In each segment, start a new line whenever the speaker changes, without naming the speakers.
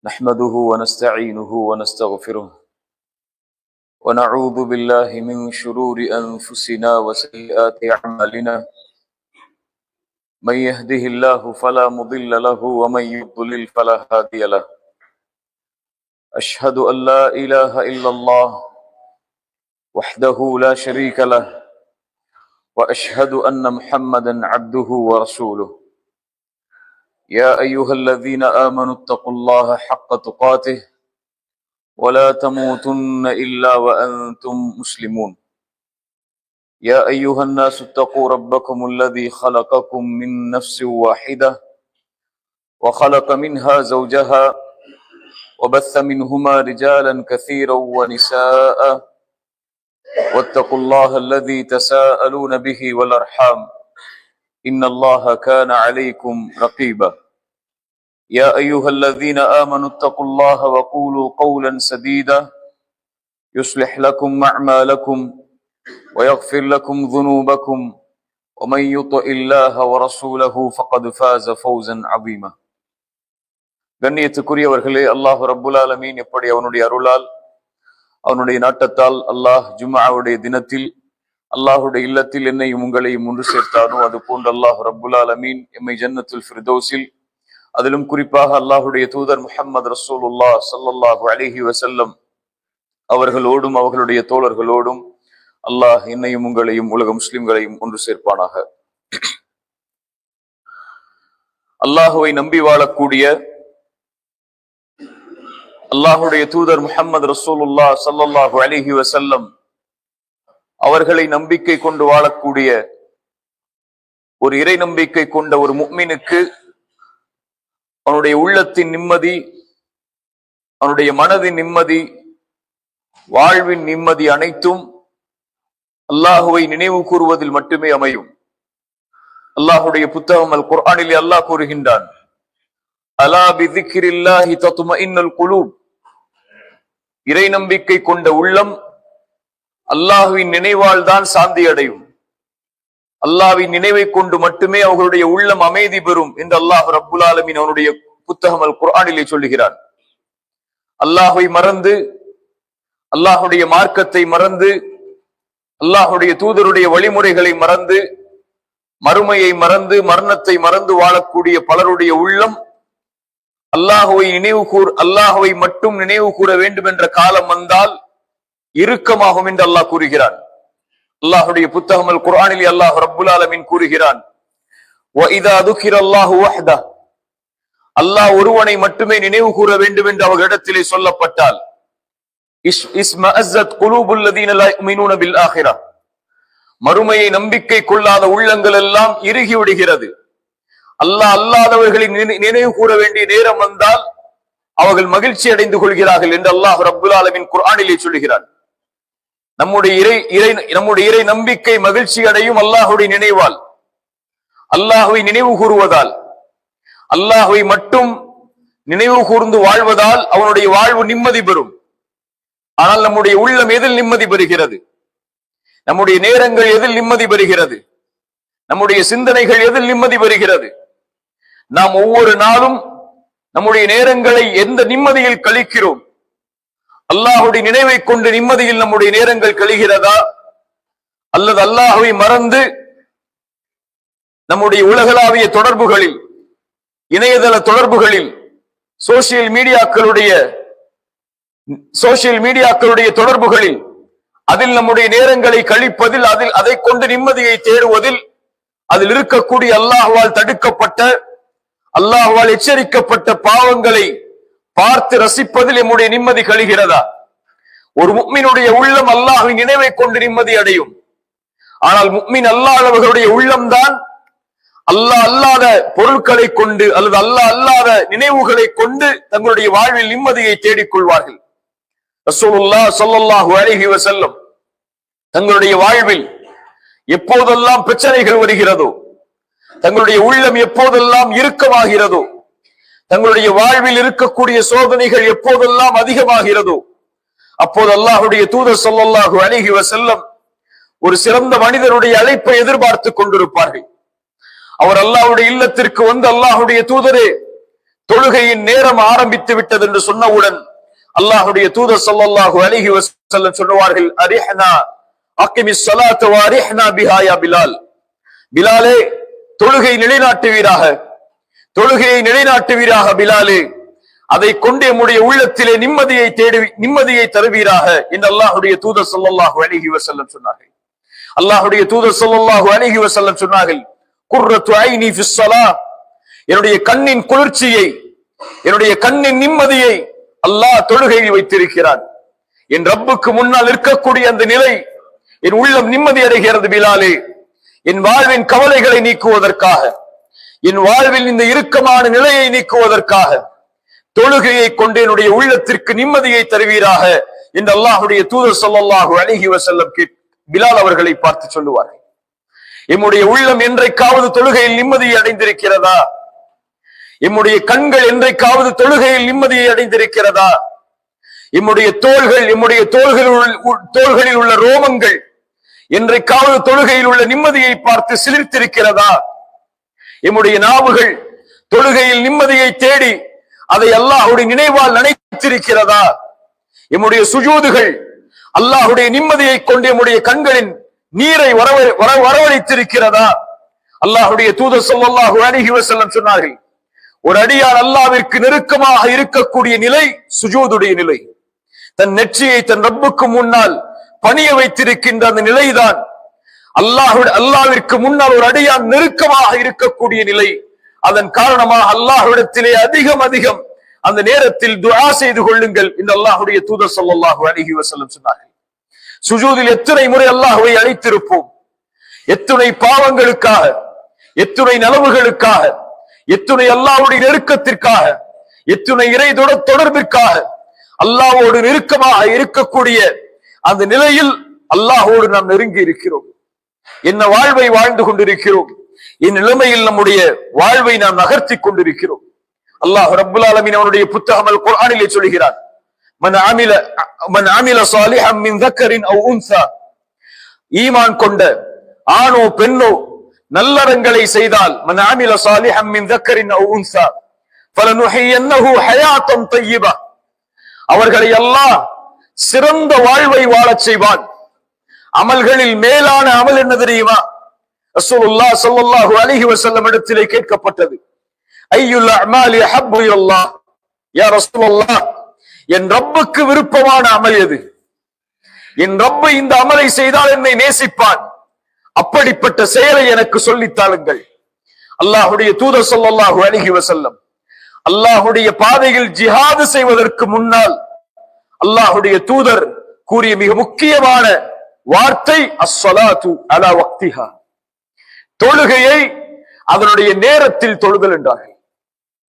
نحمده ونستعينه ونستغفره ونعوذ بالله من شرور أنفسنا وسيئات أعمالنا من يهده الله فلا مضل له ومن يضلل فلا هادي له أشهد أن لا إله إلا الله وحده لا شريك له وأشهد أن محمدا عبده ورسوله يا أيها الذين آمنوا اتقوا الله حق تقاته ولا تموتن إلا وأنتم مسلمون يا أيها الناس اتقوا ربكم الذي خلقكم من نفس واحدة وخلق منها زوجها وبث منهما رجالا كثيرا ونساء واتقوا الله الذي تساءلون به والأرحام إن الله كان عليكم رقيبا يا أيها الذين آمنوا اتقوا الله وقولوا قولا سديدا يصلح لكم أعمالكم ويغفر لكم ذنوبكم ومن يطع الله ورسوله فقد فاز فوزا عظيما. கண்ணியத்துக்குரியவர்களே, அல்லாஹ் ரப்புல் ஆலமீன் எப்படி அவனுடைய அருளால் அவனுடைய நாட்டத்தால் அல்லாஹ் ஜும்ஆவுடைய தினத்தில் அல்லாஹுடைய இல்லத்தில் என்னையும் உங்களையும் ஒன்று சேர்த்தானோ அது போன்று அல்லாஹ் ரப்புல் ஆலமீன் எம்மை ஜன்னத்துல் ஃபிர்தௌஸில், அதிலும் குறிப்பாக அல்லாஹுடைய தூதர் முஹம்மது ரசூலுல்லாஹ் ஸல்லல்லாஹு அலைஹி வஸல்லம் அவர்களோடும் அவர்களுடைய தோழர்களோடும் அல்லாஹ் என்னையும் உங்களையும் உலக முஸ்லிம்களையும் ஒன்று சேர்ப்பானாக. அல்லாஹுவை நம்பி வாழக்கூடிய, அல்லாஹுடைய தூதர் முஹம்மது ரசூலுல்லாஹ் ஸல்லல்லாஹு அலைஹி வஸல்லம் அவர்களை நம்பிக்கை கொண்டு வாழக்கூடிய ஒரு இறை நம்பிக்கை கொண்ட ஒரு முஃமினுக்கு அவனுடைய உள்ளத்தின் நிம்மதி, அவனுடைய மனதின் நிம்மதி, வாழ்வின் நிம்மதி அனைத்தும் அல்லாஹுவை நினைவு கூறுவதில் மட்டுமே அமையும். அல்லாஹுடைய புத்தகம் அல் குர்ஆனிலே அல்லாஹ் கூறுகின்றான், அலா பிதிக்ரில்லாஹி தத்மஇன்னுல் குலூப், இறை நம்பிக்கை கொண்ட உள்ளம் அல்லாஹுவின் நினைவால் தான் சாந்தி அடையும். அல்லாஹ்வின் நினைவை கொண்டு மட்டுமே அவர்களுடைய உள்ளம் அமைதி பெறும் என்று அல்லாஹ் ரப்புல் ஆலமீன் அவனுடைய புத்தகம் அல் குர்ஆனிலே சொல்லுகிறான். அல்லாஹ்வை மறந்து, அல்லாஹுடைய மார்க்கத்தை மறந்து, அல்லாஹுடைய தூதருடைய வழிமுறைகளை மறந்து, மறுமையை மறந்து, மரணத்தை மறந்து வாழக்கூடிய பலருடைய உள்ளம் அல்லாஹுவை மட்டும் நினைவு கூற வேண்டும் என்ற காலம் வந்தால் இறுக்கமாகும் என்று அல்லாஹ் கூறுகிறான். அல்லாஹுடைய புத்தகம் அல் குர்ஆனிலே அல்லாஹ் ரப்புல் ஆலமீன் கூறுகிறான், வஇதா துக்கிரல்லாஹு வஹ்தஹ், அல்லாஹ் ஒருவனை மட்டுமே நினைவு கூற வேண்டும் என்று அவர்களிடத்திலே சொல்லப்பட்டால் இஸ்மஅஸத் குலூபுல் லதீன லா யுமினூன பில் ஆখিরাহ, மறுமையை நம்பிக்கை கொள்ளாத உள்ளங்கள் எல்லாம் இறுகி விடுகிறது. அல்லாஹ் அல்லாதவர்களை நினைவு கூற வேண்டிய நேரம் வந்தால் அவர்கள் மகிழ்ச்சி அடைந்து கொள்கிறார்கள் என்று அல்லாஹ் ரப்புல் ஆலமீன் குர்ஆனிலே சொல்கிறான். நம்முடைய இறை நம்பிக்கை மகிழ்ச்சி அடையும் அல்லாஹுடைய நினைவால், அல்லாஹுவை நினைவு கூறுவதால், அல்லாஹுவை மட்டும் நினைவு கூர்ந்து வாழ்வதால் அவனுடைய வாழ்வு நிம்மதி பெறும். ஆனால் நம்முடைய உள்ளம் எதில் நிம்மதி பெறுகிறது? நம்முடைய நேரங்கள் எதில் நிம்மதி பெறுகிறது? நம்முடைய சிந்தனைகள் எதில் நிம்மதி பெறுகிறது? நாம் ஒவ்வொரு நாளும் நம்முடைய நேரங்களை எந்த நிம்மதியில் கழிக்கிறோம்? அல்லாஹுடைய நினைவை கொண்டு நிம்மதியில் நம்முடைய நேரங்கள் கழிகிறதா, அல்லது அல்லாஹுவை மறந்து நம்முடைய உலகளாவிய தொடர்புகளில், இணையதள தொடர்புகளில், சோசியல் மீடியாக்களுடைய தொடர்புகளில் அதில் நம்முடைய நேரங்களை கழிப்பதில், அதை கொண்டு நிம்மதியை தேடுவதில், அதில் இருக்கக்கூடிய அல்லாஹ்வால் தடுக்கப்பட்ட, அல்லாஹ்வால் எச்சரிக்கப்பட்ட பாவங்களை பார்த்து ரசிப்பதில் நம்முடைய நிம்மதி கழிகிறதா? ஒரு முஃமினுடைய உள்ளம் அல்லாஹ்வின் நினைவை கொண்டு நிம்மதி அடையும். ஆனால் முஃமின் அல்லாதவர்களுடைய உள்ளம்தான் அல்லாஹ் அல்லாத பொருட்களை கொண்டு அல்லது அல்லாஹ் அல்லாத நினைவுகளை கொண்டு தங்களுடைய வாழ்வில் நிம்மதியை தேடிக்கொள்வார்கள். ரசூலுல்லாஹ் ஸல்லல்லாஹு அலைஹி வஸல்லம் தங்களுடைய வாழ்வில் எப்போதெல்லாம் பிரச்சனைகள் வருகிறதோ, தங்களுடைய உள்ளம் எப்போதெல்லாம் இறுக்கமாகிறதோ, தங்களுடைய வாழ்வில் இருக்கக்கூடிய சோதனைகள் எப்போதெல்லாம் அதிகமாகிறதோ, அப்போது அல்லாஹுடைய தூதர் ஸல்லல்லாஹு அலைஹி வஸல்லம் ஒரு சிறந்த மனிதனுடைய அழைப்பை எதிர்பார்த்து கொண்டிருப்பார்கள். அவர் அல்லாஹ்வுடைய இல்லத்திற்கு வந்து, அல்லாஹ்வுடைய தூதரே, தொழுகையின் நேரம் ஆரம்பித்து விட்டது என்று சொன்னவுடன் அல்லாஹ்வுடைய தூதர் ஸல்லல்லாஹு அலைஹி வஸல்லம் சொல்லுவார்கள், அரிஹ்னா அக்கிமிஸ் ஸலாத்த வ அரிஹ்னா பிஹா யா பிலால். பிலாலே, தொழுகை நிலைநாட்டுவீராக, தொழுகையை நிலைநாட்டுவீராக பிலாலே, அதை கொண்டு நம்முடைய உள்ளத்திலே நிம்மதியை தருவீராக என்று அல்லாஹ்வுடைய தூதர் ஸல்லல்லாஹு அலைஹி வஸல்லம் சொன்னார்கள். அல்லாஹ்வுடைய தூதர் ஸல்லல்லாஹு அலைஹி வஸல்லம் சொன்னார்கள், குர்ரத்து ஐனி ஃபிஸ் ஸலாஹ், என்னுடைய கண்ணின் குளிர்ச்சியை, என்னுடைய கண்ணின் நிம்மதியை அல்லாஹ் தொழுகையில் வைத்திருக்கிறான். என் ரப்புக்கு முன்னால் இருக்கக்கூடிய அந்த நிலை என் உள்ளம் நிம்மதி அடைகிறது பிலாலே. என் வாழ்வின் கவலைகளை நீக்குவதற்காக, என் வாழ்வில் இந்த இறுக்கமான நிலையை நீக்குவதற்காக தொழுகையை கொண்டு என்னுடைய உள்ளத்திற்கு நிம்மதியை தருவீராக என்று அல்லாஹ்வுடைய தூதர் ஸல்லல்லாஹு அலைஹி வஸல்லம் பிலால் அவர்களை பார்த்து சொல்லுவார்கள். எம்முடைய உள்ளம் என்றைக்காவது தொழுகையில் நிம்மதியை அடைந்திருக்கிறதா? எம்முடைய கண்கள் என்றைக்காவது தொழுகையில் நிம்மதியை அடைந்திருக்கிறதா? எம்முடைய தோள்களில் உள்ள ரோமங்கள் என்றைக்காவது தொழுகையில் உள்ள நிம்மதியை பார்த்து சிலிர்த்திருக்கிறதா? எம்முடைய நாவுகள் தொழுகையில் நிம்மதியை தேடி அதை அல்லாஹ்வுடைய நினைவால் நினைத்திருக்கிறதா? எம்முடைய சுஜூதுகள் அல்லாஹ்வுடைய நிம்மதியை கொண்டு எம்முடைய கண்களின் நீரை வரவழைத்திருக்கிறதா? அல்லாஹ்வுடைய தூதர் ஸல்லல்லாஹு அலைஹி வஸல்லம் சொன்னார்கள், ஒரு அடியார் அல்லாஹ்விற்கு நெருக்கமாக இருக்கக்கூடிய நிலை சுஜூதுடைய நிலை. தன் நெற்றியை தன் ரப்புக்கு முன்னால் பணிய வைத்திருக்கின்ற அந்த நிலைதான் அல்லாஹ்விற்கு முன்னால் ஒரு அடியார் நெருக்கமாக இருக்கக்கூடிய நிலை. அதன் காரணமாக அல்லாஹ்விடத்திலே அதிகம் அந்த நேரத்தில் துஆ செய்து கொள்ளுங்கள் என்று அல்லாஹ்வுடைய தூதர் ஸல்லல்லாஹு அலைஹி வஸல்லம் சொன்னார்கள். சுஜூதில் எத்தனை முறை அல்லாஹ்வை அழைத்திருப்போம், எத்துணை பாவங்களுக்காக, எத்துணை நலவுகளுக்காக, எத்துணை அல்லாஹ்வுடைய நெருக்கத்திற்காக, எத்துணை இறை தொடர்பிற்காக அல்லாஹ்வோடு நெருக்கமாக இருக்கக்கூடிய அந்த நிலையில் அல்லாஹ்வோடு நாம் நெருங்கி இருக்கிறோம். என்ன வாழ்வை வாழ்ந்து கொண்டிருக்கிறோம், இந்நிலைமையில் நம்முடைய வாழ்வை நாம் நகர்த்தி கொண்டிருக்கிறோம். அல்லாஹ் ரப்புல் ஆலமீன் அவனுடைய புத்தகம் அல் குர்ஆனிலே சொல்கிறான், மன் அமில சாலிஹன் மின் தக்கரின் அவ் உன்ஸா, ஈமான் கொண்ட ஆணோ பெண்ணோ நல்லறங்களை செய்தால், மன் அமில சாலிஹன் மின் தக்கரின் அவ் உன்ஸா ஃபலனுஹியன்னஹு ஹயாத்தன் தய்யிபா, அவர்களை அல்லாஹ் சிறந்த வாழ்வை வாழச் செய்வான். அமல்களில் மேலான அமல் என்ன தெரியுமா? ரசூலுல்லாஹ் ஸல்லல்லாஹு அலைஹி வஸல்லம் இடத்திலே கேட்கப்பட்டது, ஐயுல் அமாலி அஹப்பு இலல்லாஹ், யா ரசூலுல்லாஹ், என் ரப்புக்கு விருப்பமான அமல் எது? என் ரப்பு இந்த அமலை செய்தால் என்னை நேசிப்பான், அப்படிப்பட்ட செயலை எனக்கு சொல்லித்தாளுங்கள். அல்லாஹ்வுடைய தூதர் ஸல்லல்லாஹு அலைஹி வஸல்லம் அல்லாஹ்வுடைய பாதையில் ஜிஹாது செய்வதற்கு முன்னால் அல்லாஹ்வுடைய தூதர் கூறிய மிக முக்கியமான வார்த்தை அஸ்ஸலாத்து அலா வக்திஹா, தொழுகையை அதனுடைய நேரத்தில் தொழுதல் என்றார்கள்.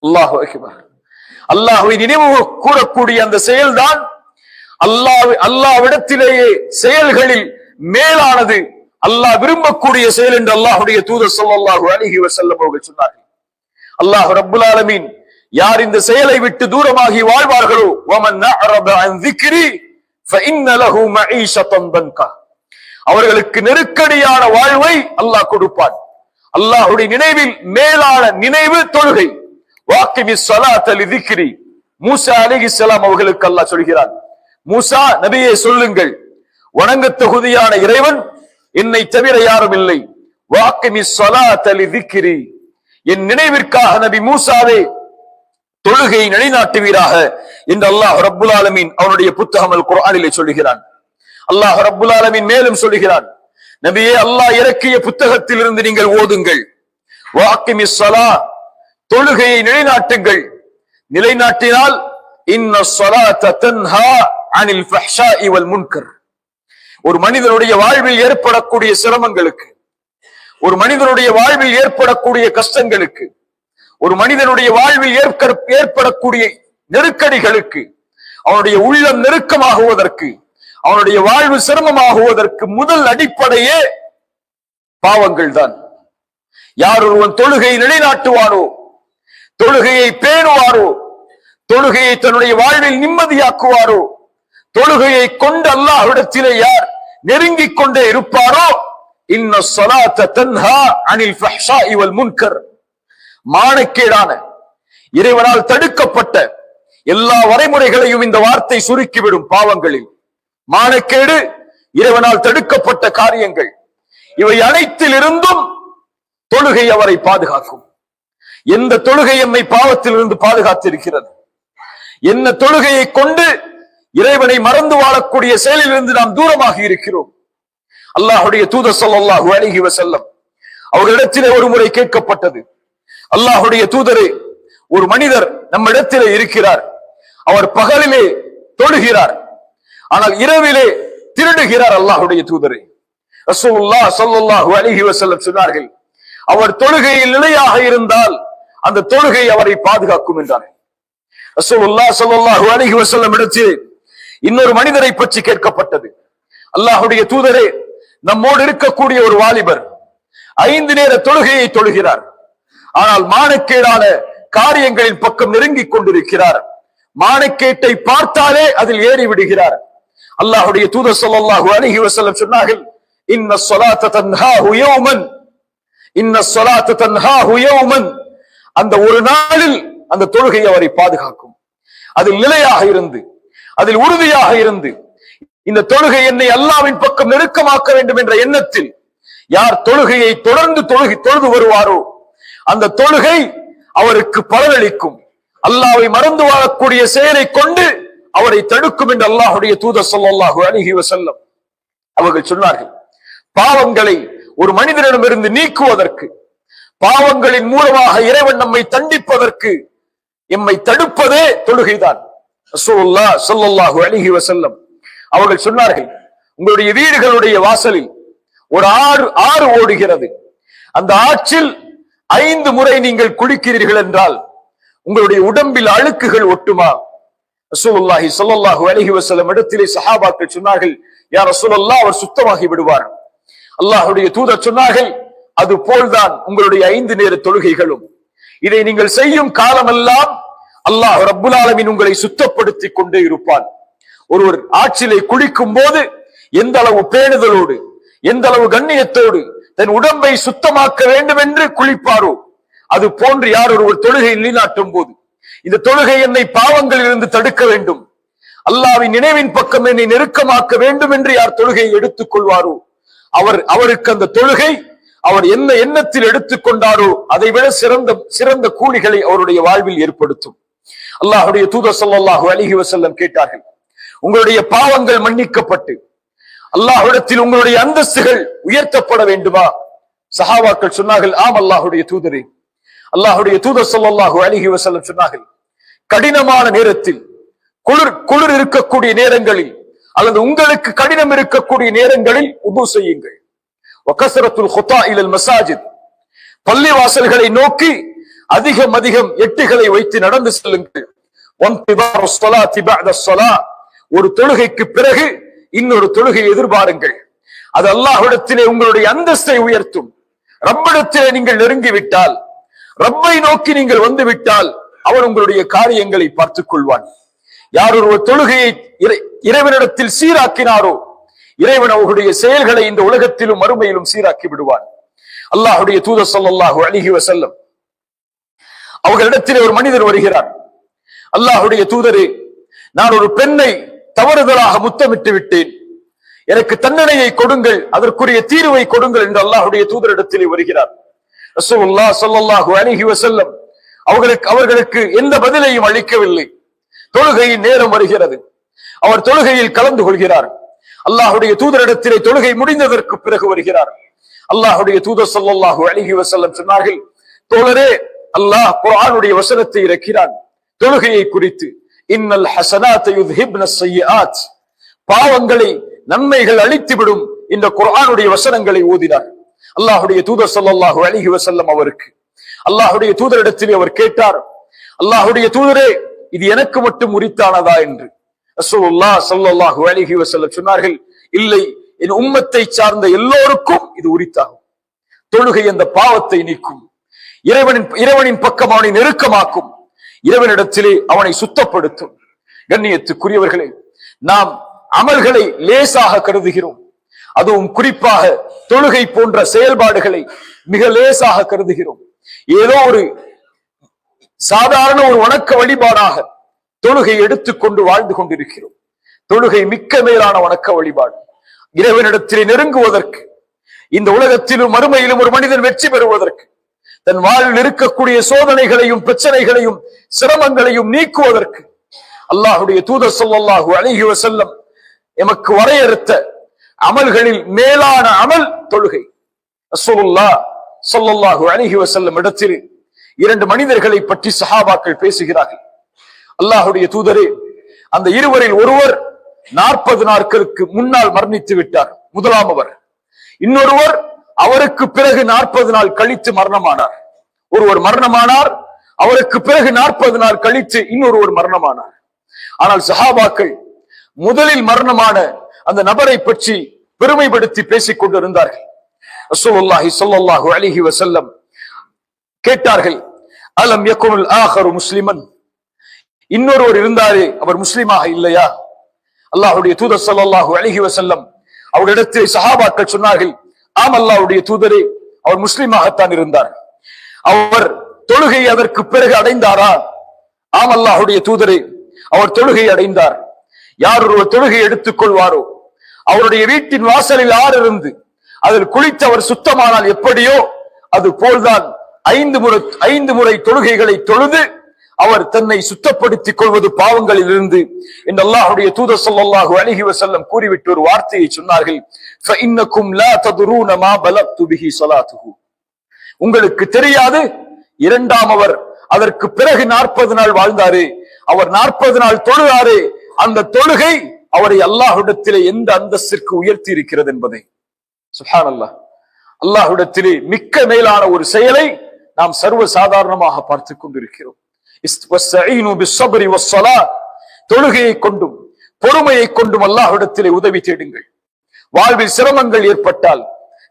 அல்லாஹு அக்பர். அல்லாஹ்வை நினைவு கூறக்கூடிய அந்த செயல்தான் அல்லாஹ்விடத்திலேயே செயல்களில் மேலானது, அல்லாஹ் விரும்பக்கூடிய செயல் என்று அல்லாஹ்வுடைய தூதர் ஸல்லல்லாஹு அலைஹி வஸல்லம் அவர்கள் சொன்னார்கள். அல்லாஹ் ரப்புல் ஆலமீன் யார் இந்த செயலை விட்டு தூரமாகி வாழ்வார்களோ, வமன் அஅரத அன் ذிக்ரி ஃபஇன்ன லஹு மஈஷத்தன் தன்கா, அவர்களுக்கு நெருக்கடியான வாழ்வை அல்லாஹ் கொடுப்பான். அல்லாஹ்வுடைய நினைவில் மேலான நினைவு தொழுகை. வாக்கிமிஸ் ஸலாத்த லிذிக்ரி, மூசா அலைஹிஸ்ஸலாம் அவர்களுக்கு அல்லாஹ் சொல்கிறான், மூசா நபியே சொல்லுங்கள், வணங்க தகுதியான இறைவன் என்னை தவிர யாரும் இல்லை. வாக்கிமிஸ் ஸலாத்த லிذிக்ரி, என் நினைவிற்காக நபி மூசாவே தொழுகையை நிலைநாட்டுவீராக என்று அல்லாஹ் ரப்புல் ஆலமீன் அவனுடைய புத்தகம் அல் குர்ஆனிலே சொல்கிறான். அல்லாஹ் ரப்புல் ஆலமீன் மேலும் சொல்கிறான், நபியே, அல்லாஹ் இறக்கிய புத்தகத்தில் இருந்து நீங்கள் ஓதுங்கள். வாக்கிமிஸ் ஸலாத், தொழுகையை நிலைநாட்டுங்கள். நிலைநாட்டினால் இன்ன ஸலாத்த தன்ஹா அனில் ஃபஹ்ஷாஇ வல் முன்கர், ஒரு மனிதனுடைய வாழ்வில் ஏற்படக்கூடிய சிரமங்களுக்கு, ஒரு மனிதனுடைய வாழ்வில் ஏற்படக்கூடிய கஷ்டங்களுக்கு, ஒரு மனிதனுடைய வாழ்வில் ஏற்படக்கூடிய நெருக்கடிகளுக்கு, அவனுடைய உள்ளம் நெருக்கமாகுவதற்கு, அவனுடைய வாழ்வு சிரமமாகுவதற்கு முதல் அடிப்படையே பாவங்கள் தான். யார் ஒருவன் தொழுகையை நிலைநாட்டுவாரோ, தொழுகையை பேணுவாரோ, தொழுகையை தன்னுடைய வாழ்வில் நிம்மதியாக்குவாரோ, தொழுகையை கொண்டு அல்லாஹ்விடத்திலே யார் நெருங்கிக் கொண்டே இருப்பாரோ, இன்ன ஸலாத்த தன்ஹா அனில் ஃபஹ்ஷாஇ வல் முன்கர், மானக்கேடான இறைவனால் தடுக்கப்பட்ட எல்லா வரைமுறைகளையும் இந்த வார்த்தை சுருக்கிவிடும். பாவங்களில் மானக்கேடு, இறைவனால் தடுக்கப்பட்ட காரியங்கள், இவை அனைத்தில் இருந்தும் தொழுகை அவரை பாதுகாக்கும். எந்த தொழுகை எம்மை பாவத்தில் இருந்து பாதுகாத்திருக்கிறது? என்ன தொழுகையை கொண்டு இறைவனை மறந்து வாழக்கூடிய செயலிலிருந்து நாம் தூரமாக இருக்கிறோம்? அல்லாஹுடைய தூதர் ஸல்லல்லாஹு அலைஹி வஸல்லம் அவர்களிடத்திலே ஒரு முறை கேட்கப்பட்டது, அல்லாஹுடைய தூதரே, ஒரு மனிதர் நம்மிடத்திலே இருக்கிறார், அவர் பகலிலே தொழுகிறார், ஆனால் இரவிலே திருடுகிறார். அல்லாஹுடைய தூதரே, ரசூலுல்லாஹ் ஸல்லல்லாஹு அலைஹி வஸல்லம் சொன்னார்கள், அவர் தொழுகையில் நிலையாக இருந்தால் அந்த தொழுகை அவரை பாதுகாக்கும் என்றார். ரசூலுல்லாஹ் ஸல்லல்லாஹு அலைஹி வஸல்லம் இடத்தில் இன்னொரு மனிதரை பற்றி கேட்கப்பட்டது, அல்லாஹுடைய தூதரே, நம்மோடு இருக்கக்கூடிய ஒரு வாலிபர் 5 நேர தொழுகையை தொழுகிறார், ஆனால் மானக்கேடான காரியங்களின் பக்கம் நெருங்கிக் கொண்டிருக்கிறார், மானக்கேட்டை பார்த்தாலே அதில் ஏறி விடுகிறார். அல்லாஹுடைய தூதர் ஸல்லல்லாஹு அலைஹி வஸல்லம் சொன்னார்கள், இன்ன ஸலாத்த தன்ஹாஹு யௌமன், இன்ன ஸலாத்த தன்ஹாஹு யௌமன், அந்த ஒரு நாளில் அந்த தொழுகை அவரை பாதுகாக்கும். அதில் நிலையாக இருந்து, அதில் உறுதியாக இருந்து, இந்த தொழுகை என்னை அல்லாஹ்வின் பக்கம் நெருக்கமாக்க வேண்டும் என்ற எண்ணத்தில் யார் தொழுகையை தொடர்ந்து தொழுது வருவாரோ அந்த தொழுகை அவருக்கு பலனளிக்கும். அல்லாஹ்வை மறந்து வாழக்கூடிய செயலை கொண்டு அவரை தடுக்கும் என்று அல்லாஹுடைய தூதர் ஸல்லல்லாஹு அலைஹி வஸல்லம் அவர்கள் சொன்னார்கள். பாவங்களை ஒரு மனிதனிடமிருந்து நீக்குவதற்கு, பாவங்களின் மூலமாக இறைவன் நம்மை தண்டிப்பதற்கு எம்மை தடுப்பதே தொழுகைதான். ரசூலுல்லாஹ் ஸல்லல்லாஹு அலைஹி வஸல்லம் அவர்கள் சொன்னார்கள், உங்களுடைய வீடுகளுடைய வாசலில் ஒரு ஆறு ஓடுகிறது, அந்த ஆற்றில் 5 முறை நீங்கள் குளிக்கிறீர்கள் என்றால் உங்களுடைய உடம்பில் அழுக்குகள் ஒட்டுமா? ரசூலுல்லாஹி ஸல்லல்லாஹு அலைஹி வஸல்லம் இடத்திலே சஹாபாக்கள் சொன்னார்கள், யா ரசூலல்லாஹ், அவர் சுத்தமாகி விடுவார். அல்லாஹ்வுடைய தூதர் சொன்னார்கள், அது போல்தான் உங்களுடைய 5 நேர தொழுகைகளும். இதை நீங்கள் செய்யும் காலமெல்லாம் அல்லாஹ் ரப்புல் ஆலமீன் உங்களை சுத்தப்படுத்தி கொண்டே இருப்பான். ஒருவர் ஆற்றிலே குளிக்கும் போது எந்த அளவு பேணுதலோடு, எந்த அளவு கண்ணியத்தோடு தன் உடம்பை சுத்தமாக்க வேண்டும் என்று குளிப்பாரோ அது போன்று யார் ஒருவர் தொழுகை நிலைநாட்டும் போது, இந்த தொழுகை என்னை பாவங்களில் இருந்து தடுக்க வேண்டும், அல்லாஹ்வின் நினைவின் பக்கம் என்னை நெருக்கமாக்க வேண்டும் என்று யார் தொழுகையை எடுத்துக் கொள்வாரோ அவருக்கு அந்த தொழுகை அவர் என்ன எண்ணத்தில் எடுத்துக்கொண்டாரோ அதை விட சிறந்த கூலிகளை அவருடைய வாழ்வில் ஏற்படுத்தும். அல்லாஹுடைய தூதர் ஸல்லல்லாஹு அலைஹி வஸல்லம் கேட்டார்கள், உங்களுடைய பாவங்கள் மன்னிக்கப்பட்டு அல்லாஹ்விடத்தில் உங்களுடைய அந்தஸ்துகள் உயர்த்தப்பட வேண்டுமா? சஹாபாக்கள் சொன்னார்கள், ஆம் அல்லாஹுடைய தூதரே. அல்லாஹுடைய தூதர் ஸல்லல்லாஹு அலைஹி வஸல்லம் சொன்னார்கள், கடினமான நேரத்தில், குளிர் இருக்கக்கூடிய நேரங்களில் அல்லது உங்களுக்கு கடினம் இருக்கக்கூடிய நேரங்களில் உது செய்யுங்கள். வகஸரத்துல் குதா இலல் மசாஜித், பள்ளி வாசல்களை நோக்கி அதிகம் எட்டுகளை வைத்து நடந்து செல்லுங்கள். வன்திதாருஸ் ஸலாத்தி பஅதஸ் ஸலா, ஒரு தொழுகைக்கு பிறகு இன்னொரு தொழுகை எதிர்பாருங்கள். அது அல்லாஹ்விடத்திலே உங்களுடைய அந்தஸ்தை உயர்த்தும். ரப்பிடத்திலே நீங்கள் நெருங்கிவிட்டால், ரப்பை நோக்கி நீங்கள் வந்து விட்டால் அவன் உங்களுடைய காரியங்களை பார்த்துக் கொள்வான். யார் ஒரு தொழுகையை இறைவனிடத்தில் சீராக்கினாரோ இறைவன் அவர்களுடைய செயல்களை இந்த உலகத்திலும் மறுமையிலும் சீராக்கி விடுவான். அல்லாஹுடைய தூதர் ஸல்லல்லாஹு அலைஹி வஸல்லம் அவர்களிடத்திலே ஒரு மனிதர் வருகிறார். அல்லாஹுடைய தூதரே, நான் ஒரு பெண்ணை தவறுதலாக முத்தமிட்டு விட்டேன், எனக்கு தண்டனையை கொடுங்கள், அதற்குரிய தீர்வை கொடுங்கள் என்று அல்லாஹுடைய தூதரிடத்திலே வருகிறார். ரசூலுல்லாஹ் ஸல்லல்லாஹு அலைஹி வஸல்லம் அவர்களுக்கு எந்த பதிலையும் அளிக்கவில்லை. தொழுகையின் நேரம் வருகிறது, அவர் தொழுகையில் கலந்து கொள்கிறார். அல்லாஹுடைய தூதரிடத்திலே தொழுகை முடிந்ததற்கு பிறகு வருகிறார். அல்லாஹுடைய தூதர் ஸல்லல்லாஹு அலைஹி வஸல்லம் சொன்னார்கள், தோழரே, அல்லாஹ் குர்ஆனுடைய வசனத்தை இறக்கிறான் தொழுகையை குறித்து, இன்னல் ஹஸனாத் யுத்ஹிப்ன ஸய்யிஆத், பாவங்களை நன்மைகள் அழித்துவிடும் இந்த குர்ஆனுடைய வசனங்களை ஓதினார். அல்லாஹுடைய தூதர் ஸல்லல்லாஹு அலைஹி வஸல்லம் அவருக்கு அல்லாஹுடைய தூதரிடத்திலே அவர் கேட்டார், அல்லாஹுடைய தூதரே, இது எனக்கு மட்டும் உரித்தானதா என்று. ரசூலுல்லாஹ் ஸல்லல்லாஹு அலைஹி வஸல்லம் சொன்னார்கள், இல்லை, என் உம்மத்தை சார்ந்த எல்லோருக்கும் இது உரித்தாகும். தொழுகை அந்த பாவத்தை நீக்கும், இறைவனின் பக்கம் அவனை நெருக்கமாக்கும், இறைவனிடத்திலே அவனை சுத்தப்படுத்தும். கண்ணியத்துக்குரியவர்களே, நாம் அமல்களை லேசாக கருதுகிறோம், அதுவும் குறிப்பாக தொழுகை போன்ற செயல்பாடுகளை மிக லேசாக கருதுகிறோம். ஏதோ ஒரு சாதாரண ஒரு வணக்க வழிபாடாக தொழுகை எடுத்துக்கொண்டு வாழ்ந்து கொண்டிருக்கிறோம். தொழுகை மிக்க மேலான வணக்க வழிபாடு. இறைவனிடத்திலே நெருங்குவதற்கு, இந்த உலகத்திலும் மறுமையிலும் ஒரு மனிதன் வெற்றி பெறுவதற்கு, தன் வாழ்வில் இருக்கக்கூடிய சோதனைகளையும் பிரச்சனைகளையும் சிரமங்களையும் நீக்குவதற்கு அல்லாஹுடைய தூதர் ஸல்லல்லாஹு அலைஹி வஸல்லம் எமக்கு வரையறுத்த அமல்களில் மேலான அமல் தொழுகை. ரசூலுல்லாஹ் ஸல்லல்லாஹு அலைஹி வஸல்லம் இடத்தில் இரண்டு மனிதர்களை பற்றி சஹாபாக்கள் பேசுகிறார்கள். அல்லாஹுடைய தூதரே, அந்த இருவரில் ஒருவர் 40 நாட்களுக்கு முன்னால் மரணித்து விட்டார், முதலாமவர். இன்னொருவர் அவருக்கு பிறகு 40 நாள் கழித்து மரணமானார். ஒருவர் மரணமானார், அவருக்கு பிறகு 40 நாள் கழித்து இன்னொருவர் மரணமானார். ஆனால் சஹாபாக்கள் முதலில் மரணமான அந்த நபரை பற்றி பெருமைப்படுத்தி பேசிக் கொண்டிருந்தார்கள். ரசூலுல்லாஹி ஸல்லல்லாஹு அலைஹி வஸல்லம் கேட்டார்கள், அலம் யகுனுல் ஆஹரு முஸ்லிமன், இன்னொருவர் இருந்தாரே அவர் முஸ்லிமாக இல்லையா? அல்லாஹ்வுடைய தூதர் ஸல்லல்லாஹு அலைஹி வஸல்லம் அவரிடத்தில் சஹாபாக்கள் சொன்னார்கள், ஆம் அல்லாஹ்வுடைய தூதரே, அவர் முஸ்லிமாகத்தான் இருந்தார். அவர் தொழுகை அதற்கு பிறகு அடைந்தாரா? ஆம் அல்லாஹ்வுடைய தூதரே, அவர் தொழுகை அடைந்தார். யார் ஒரு தொழுகை எடுத்துக் கொள்வாரோ, அவருடைய வீட்டின் வாசலில் ஆறு இருந்து அதில் குளித்து அவர் சுத்தமானால் எப்படியோ அது போல்தான் 5 முறை தொழுகைகளை தொழுது அவர் தன்னை சுத்தப்படுத்திக் கொள்வது பாவங்களில் இருந்து என்று அல்லாஹ்வுடைய தூதர் ஸல்லல்லாஹு அலைஹி வஸல்லம் கூறிவிட்டு ஒரு வார்த்தையை சொன்னார்கள், ஃபஇன்னக்கும் லா ததுரூன மா பலக்து பிஹி ஸலாத்துஹு. உங்களுக்கு தெரியாது, இரண்டாமவர் அதற்கு பிறகு 40 நாள் வாழ்ந்தாரே, அவர் 40 நாள் தொழுதாரே, அந்த தொழுகை அவரை அல்லாஹ்விடத்திலே எந்த அந்தஸ்திற்கு உயர்த்தி இருக்கிறது என்பதை. சுப்ஹானல்லாஹ். அல்லாஹ்விடத்திலே மிக்க மேலான ஒரு செயலை நாம் சர்வ சாதாரணமாக பார்த்துக் கொண்டிருக்கிறோம். தொழுகையை கொண்டும் பொறுமையை கொண்டும் அல்லாஹ்விடத்திலே உதவி தேடுங்கள். வாழ்வில் சிரமங்கள் ஏற்பட்டால்,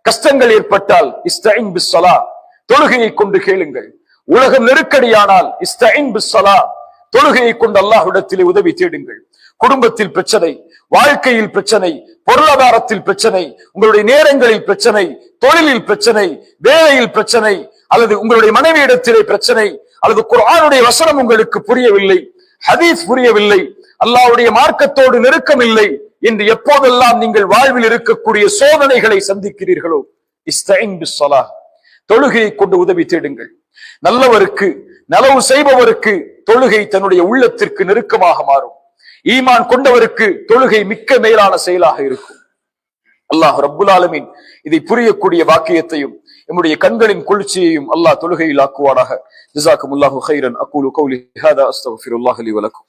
கஷ்டங்கள் ஏற்பட்டால் இஸ்தஈன் பிஸ்ஸலா, தொழுகையை கொண்டு கேளுங்கள். உலகம் நெருக்கடியானால் இஸ்தஈன் பிஸ்ஸலா, தொழுகையை கொண்டு அல்லாஹ்விடத்திலே உதவி தேடுங்கள். குடும்பத்தில் பிரச்சனை, வாழ்க்கையில் பிரச்சனை, பொருளாதாரத்தில் பிரச்சனை, உங்களுடைய நேரங்களில் பிரச்சனை, தொழிலில் பிரச்சனை, வேலையில் பிரச்சனை, அல்லது உங்களுடைய மனைவியிடத்திலே பிரச்சனை, அல்லது குர்ஆனுடைய வசனம் உங்களுக்கு புரியவில்லை, ஹதீஸ் புரியவில்லை, அல்லாஹ்வுடைய மார்க்கத்தோடு நெருக்கம் இல்லை என்று எப்போதெல்லாம் நீங்கள் வாழ்வில் இருக்கக்கூடிய சோதனைகளை சந்திக்கிறீர்களோ, இஸ்தஈன் பிஸ்ஸலாஹ், தொழுகையை கொண்டு உதவி தேடுங்கள். நல்லவருக்கு, நலவு செய்பவருக்கு தொழுகை தன்னுடைய உள்ளத்திற்கு நெருக்கமாக மாறும். ஈமான் கொண்டவருக்கு தொழுகை மிக்க மேலான செயலாக இருக்கும். அல்லாஹ் ரப்புல் ஆலமீன் இதை புரியக்கூடிய வாக்கியத்தையும் நம்முடைய கண்களின் குளிர்ச்சியையும் அல்லாஹ் தொழுகையில் ஆக்குவானாக. ஜஸாக்குமுல்லாஹு கைரன். அகூலு கௌலி ஹாதா அஸ்தக்ஃபிருல்லாஹ் லி வ லக்கும்.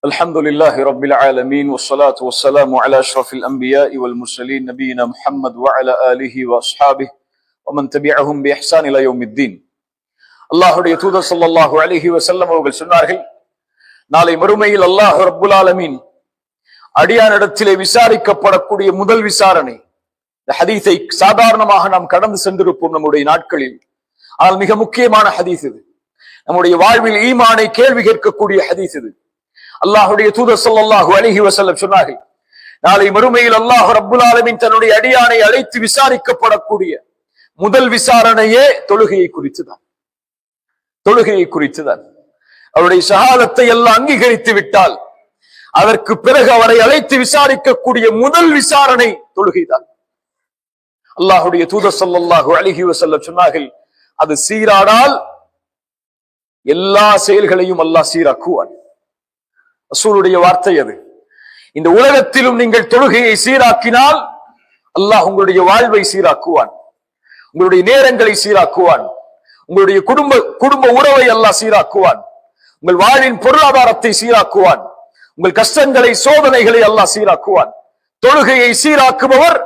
الحمد لله رب العالمين والصلاة والسلام على أشرف الأنبياء والمرسلين نبينا محمد وعلى آله وأصحابه ومن تبعهم بإحسان إلى يوم الدين. அல்லாஹ்வுடைய தூதர் ஸல்லல்லாஹு அலைஹி வஸல்லம் அவர்கள் சொன்னார்கள், நாளை மறுமையில் அல்லாஹ் ரப்புல் ஆலமீன் அடியானிடத்திலே விசாரிக்கப்படக்கூடிய முதல் விசாரணை. இந்த ஹதீஸை சாதாரணமாக நாம் கடந்து சென்றிருப்போம் நம்முடைய நாட்களில். ஆனால் மிக முக்கியமான ஹதீஸ் இது. நம்முடைய வாழ்வில் ஈமானை கேள்வி கேட்கக்கூடிய ஹதீஸ் இது. அல்லாஹ்வுடைய தூதர் ஸல்லல்லாஹு அலைஹி வஸல்லம் சொன்னார்கள், நாளை மறுமையில் அல்லாஹ் ரப்புல் ஆலமீன் தன்னுடைய அடியானை அழைத்து விசாரிக்கப்படக்கூடிய முதல் விசாரணையே தொழுகையை குறித்துதான். தொழுகையை குறித்துதான். அவருடைய ஷஹாதத்தை எல்லாம் அங்கீகரித்து விட்டால் அதற்கு பிறகு அவரை அழைத்து விசாரிக்கக்கூடிய முதல் விசாரணை தொழுகைதான். அல்லாஹ்வுடைய தூதர் ஸல்லல்லாஹு அலைஹி வஸல்லம் சொன்னார்கள், அது சீரானால் எல்லா செயல்களையும் அல்லாஹ் சீராக்குவான். ரசூலுடைய வார்த்தை அது. இந்த உலகத்திலும் நீங்கள் தொழுகையை சீராக்கினால் அல்லாஹ் உங்களுடைய வாழ்வை சீராக்குவான், உங்களுடைய நேரங்களை சீராக்குவான், உங்களுடைய குடும்ப உறவை அல்லாஹ் சீராக்குவான், உங்கள் வாழ்வின் பொருளாதாரத்தை சீராக்குவான், உங்கள் கஷ்டங்களை சோதனைகளை அல்லாஹ் சீராக்குவான். தொழுகையை சீராக்குபவர்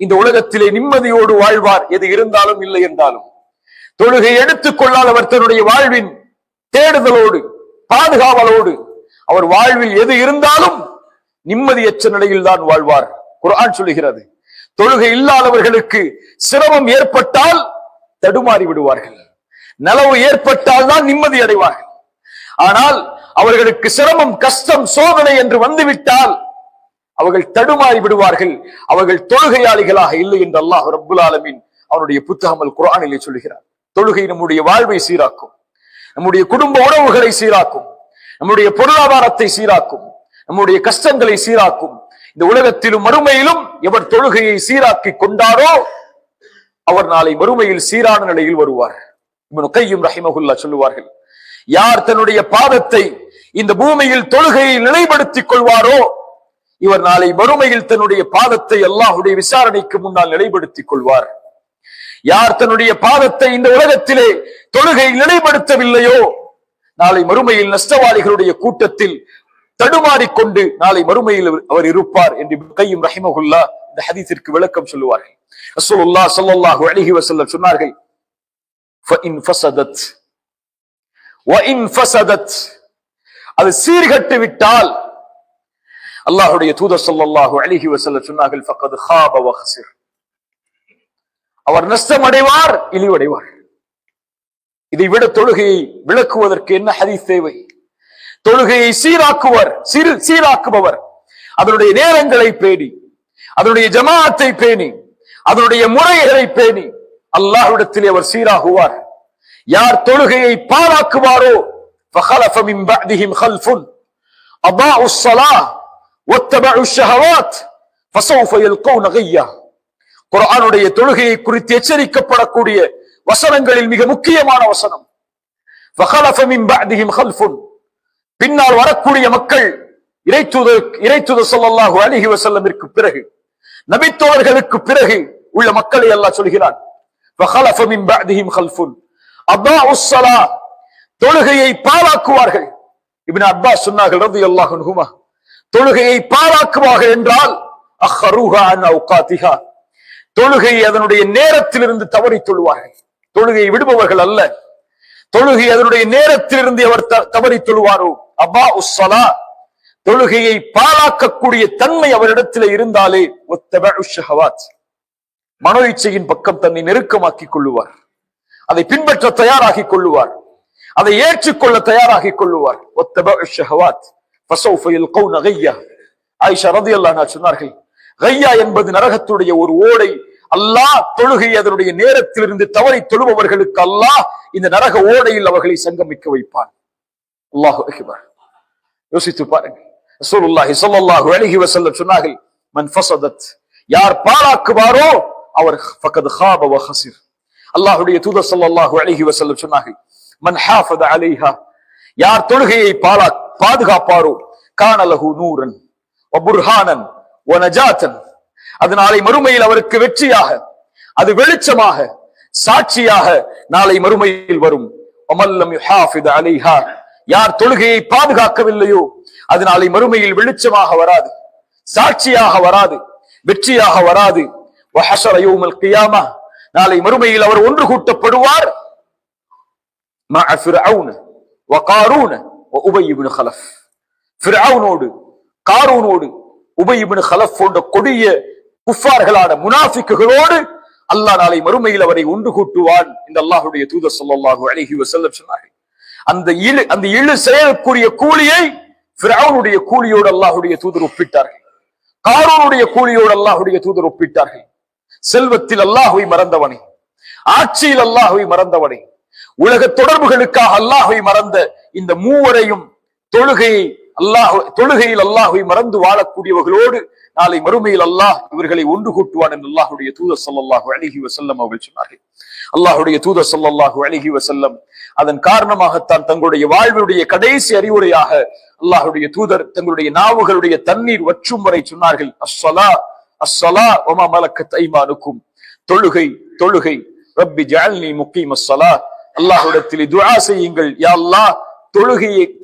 இந்த உலகத்திலே நிம்மதியோடு வாழ்வார், எது இருந்தாலும் இல்லை என்றாலும். தொழுகை எடுத்துக் கொள்ளாதவர் தன்னுடைய வாழ்வின் தேடுதலோடு பாதுகாவலோடு அவர் வாழ்வில் எது இருந்தாலும் நிம்மதியற்ற நிலையில் தான் வாழ்வார். குர்ஆன் சொல்லுகிறது, தொழுகை இல்லாதவர்களுக்கு சிரமம் ஏற்பட்டால் தடுமாறி விடுவார்கள். நலவு ஏற்பட்டால் தான் நிம்மதி அடைவார்கள். ஆனால் அவர்களுக்கு சிரமம், கஷ்டம், சோதனை என்று வந்துவிட்டால் அவர்கள் தடுமாறி விடுவார்கள். அவர்கள் தொழுகையாளிகளாக இல்லை என்று அல்லாஹ் ரப்புல் ஆலமீன் அவனுடைய புத்தகம் அல் குர்ஆனிலே சொல்கிறார். தொழுகை நம்முடைய வாழ்வை சீராக்கும், நம்முடைய குடும்ப உறவுகளை சீராக்கும், நம்முடைய பொருளாதாரத்தை சீராக்கும், நம்முடைய கஷ்டங்களை சீராக்கும். இந்த உலகத்திலும் மறுமையிலும் எவர் தொழுகையை சீராக்கி கொண்டாரோ அவர் நாளை மறுமையில் சீரான நிலையில் வருவார். இப்னு கையும் ரஹிமஹுல்லா சொல்லுவார்கள், யார் தன்னுடைய பாதத்தை இந்த பூமியில் தொழுகையை நிலைப்படுத்திக் கொள்வாரோ இவர் நாளை மறுமையில் தன்னுடைய பாதத்தை அல்லாஹ்வுடைய விசாரணைக்கு முன்னால் நிலைப்படுத்திக் கொள்வார். யார் தன்னுடைய பாதத்தை இந்த உலகத்திலே தொழுகை நிலைப்படுத்தவில்லையோ நாளை மறுமையில் நஷ்டவாளிகளுடைய கூட்டத்தில் தடுமாறிக்கொண்டு நாளை மறுமையில் அவர் இருப்பார் என்று கையும் ரஹிமஹுல்லா இந்த ஹதீஸிற்கு விளக்கம் சொல்லுவார்கள். ரசூலுல்லாஹ் ஸல்லல்லாஹு அலைஹி வஸல்லம் சொன்னார்கள், ஃபஇன் ஃபஸதத் வஇன் ஃபஸதத், அது சீர்கட்டு விட்டால் அல்லாஹ்வுடைய தூதர் ஸல்லல்லாஹு அலைஹி வஸல்லம் சொன்னார்கள், ஃபகத் ஹாப வ ஹஸிர், அவர் நஷ்டம் அடைவார், இழிவடைவார். இதை விட தொழுகையை விளக்குவதற்கு என்ன ஹதீஸ் தேவை? தொழுகையை சீராக்குபவர் அதனுடைய நேரங்களை பேணி, அதனுடைய ஜமாஅத்தை பேணி, அதனுடைய முறைகளை பேணி அல்லாஹ்விடத்திலே அவர் சீராகுவார். யார் தொழுகையை பாழாக்குவாரோ فخلف من بعدهم خلف اضاعوا الصلاه واتبعوا الشهوات فسوف يلقون غيا. குர்ஆனுடைய தொழுகையை குறித்து எச்சரிக்கப்படக்கூடிய வசனங்களில் மிக முக்கியமான வசனம் فخلف من بعدهم خلف, பின்னால் வரக்கூடிய மக்கள், இறைத்தூதர் ஸல்லல்லாஹு அலைஹி வஸல்லமிற்கு பிறகு, நபித்தோழர்களுக்கு பிறகு உள்ள மக்களை அல்லாஹ் சொல்கிறான். فخلف من بعدهم خلف اضاعوا الصلاه, தொழுகையை பாழாக்குவார்கள். இப்னு அப்பாஸ் சொன்னார்கள் ரலியல்லாஹு அன்ஹுமா, தொழுகையை பாழாக்குவார்கள் என்றால் அഖருஹா அன் அவ்காத்திஹா, தொழுகையை அதனுடைய நேரத்திலிருந்து தவறி தொழுவார்கள். தொழுகையை விடுபவர்கள் அல்ல, தொழுகை அதனுடைய நேரத்திலிருந்து அவர் தவறி தொழுவாரோ அபா உஸ்ஸலா, தொழுகையை பாழாக்கக்கூடிய தன்மை அவரிடத்தில் இருந்தாலே வத்தபஉ ஷஹவாத், மனோ இச்சையின் பக்கம் தன்னை நெருக்கமாக்கிக் கொள்ளுவார், அதை பின்பற்ற தயாராகி கொள்ளுவார், அதை ஏற்றுக்கொள்ள தயாராகி கொள்ளுவார். வத்தபஉ ஷஹவாத் ஃபஸௌஃப யல்கௌன கய்யா. ஆயிஷா ரலியல்லாஹு அன்ஹா சொன்னார்கள், கய்யா என்பது நரகத்துடைய ஒரு ஓடை. அல்லாஹ் தொழுகை அதனுடைய நேரத்திலிருந்து தவறி தொழுபவர்களுக்கு அல்லாஹ் இந்த நரக ஓடையில் அவர்களை சங்கமிக்க வைப்பான். அல்லாஹு அக்பர். யோசித்து பாருங்கள். ரசூலுல்லாஹி ஸல்லல்லாஹு அலைஹி வஸல்லம் சொன்னார்கள், மன் ஃபஸதத், யார் பாழாக்குவாரோ அவர் ஃபகத் ஹாப வ ஹஸிர். அல்லாஹ்வுடைய தூதர் ஸல்லல்லாஹு அலைஹி வஸல்லம் சொன்னார்கள், மன் ஹாஃபத அலைஹா, யார் தொழுகையை பாதுகாப்பாரோ கான லஹு நூரன் வ புர்ஹானன் வ நஜாத்தன், அது நாளை மறுமையில் அவருக்கு வெற்றியாக, அது வெளிச்சமாக, சாட்சியாக நாளை மறுமையில் வரும். வமல்லம் யுஹாஃபித அலைஹா, யார் தொழுகையை பாதுகாக்கவில்லையோ அது நாளை மறுமையில் வெளிச்சமாக வராது, சாட்சியாக வராது, வெற்றியாக வராது. வஹஷர யௌமல் கியாமah, நாளை மறுமையில் அவர் ஒன்று கூட்டப்படுவார் மஅ ஃபிர்அவுன வ காரூன வ உபய் இப்னு கலஃப், ஃபிர்அவுனோடு, காரூனோடு, உபய் இப்னு கலஃப் போன்ற கொடிய குஃபார்களான முனாஃபிக்குகளோடு அல்லாஹ் நாளை மறுமையில் அவரை ஒன்று கூட்டுவான் இந்த அல்லாஹ்வுடைய தூதர் ஸல்லல்லாஹு அலைஹி வஸல்லம் சொன்னார்கள். அந்த இழு செயலுக்குரிய கூலியை ஃபிர்அவுனுடைய கூலியோடு அல்லாஹ்வுடைய தூதர் ஒப்பிட்டார்கள், காரூனுடைய கூலியோடு அல்லாஹ்வுடைய தூதர் ஒப்பிட்டார்கள். செல்வத்தில் அல்லாஹ்வை மறந்தவனை, ஆட்சியில் அல்லாஹ்வை மறந்தவனை, உலக தொடர்புகளுக்காக அல்லாஹ்வை மறந்த இந்த மூவரையும் தொழுகையில் அல்லாஹ்வை மறந்து வாழக்கூடியவர்களோடு நாளை மறுமையில் அல்லாஹ் இவர்களை ஒன்று கூட்டுவான் என்று அல்லாஹ்வுடைய தூதர் ஸல்லல்லாஹு அலைஹி வஸல்லம் அவர்கள் சொன்னார்கள். அல்லாஹ்வுடைய தூதர் ஸல்லல்லாஹு அலைஹி வஸல்லம் அதன் காரணமாகத்தான் தங்களுடைய வாழ்வுடைய கடைசி அறிவுரையாக அல்லாஹ்வுடைய தூதர் தங்களுடைய நாவுகளுடைய தண்ணீர் வற்றும் வரை சொன்னார்கள், அஸ்ஸலா அஸ்ஸலா வமா மலக்கத் ஐமானுக்கும், தொழுகை தொழுகை, ரப்பி ஜஅல்னி முகீமஸ் ஸலா, அல்லாஹ்விடத்தில் துஆ செய்யுங்கள், யா அல்லாஹ்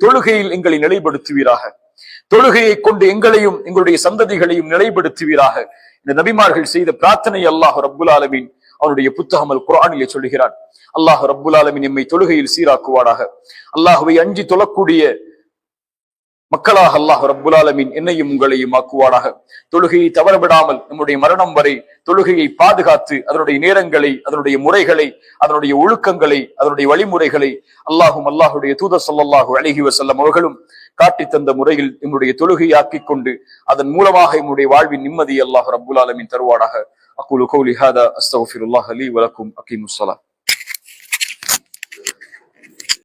தொழுகையில் எங்களை நிலைப்படுத்துவீராக, தொழுகையை கொண்டு எங்களையும் எங்களுடைய சந்ததிகளையும் நிலைப்படுத்துவீராக. இந்த நபிமார்கள் செய்த பிரார்த்தனை அல்லாஹ் ரப்புல் ஆலமீன் அவனுடைய புத்தகம் அல் குர்ஆனிலே சொல்கிறான். அல்லாஹ் ரப்புல் ஆலமீன் எம்மை தொழுகையில் சீராக்குவானாக. அல்லாஹ்வை அஞ்சி தொழக்கூடிய மக்களாக அல்லாஹ் ரப்புல் ஆலமீன் என்னையும் உங்களையும் ஆக்குவானாக. தொழுகையை தவறவிடாமல் நம்முடைய மரணம் வரை தொழுகையை பாதுகாத்து அதனுடைய நேரங்களை, அதனுடைய முறைகளை, அதனுடைய ஒழுக்கங்களை, அதனுடைய வழிமுறைகளை அல்லாஹுடைய தூதர் ஸல்லல்லாஹு அலைஹி வஸல்லம் அவர்களும் காட்டி தந்த முறையில் நம்முடைய தொழுகையை ஆக்கிக் கொண்டு அதன் மூலமாக நம்முடைய வாழ்வின் நிம்மதி அல்லாஹ் ரப்புல் ஆலமீன் தருவானாக. அகூலு கௌலி ஹாதா அஸ்தக்ஃபிருல்லாஹ லீ வ லக்கும். அகீமுஸ் ஸலாத்.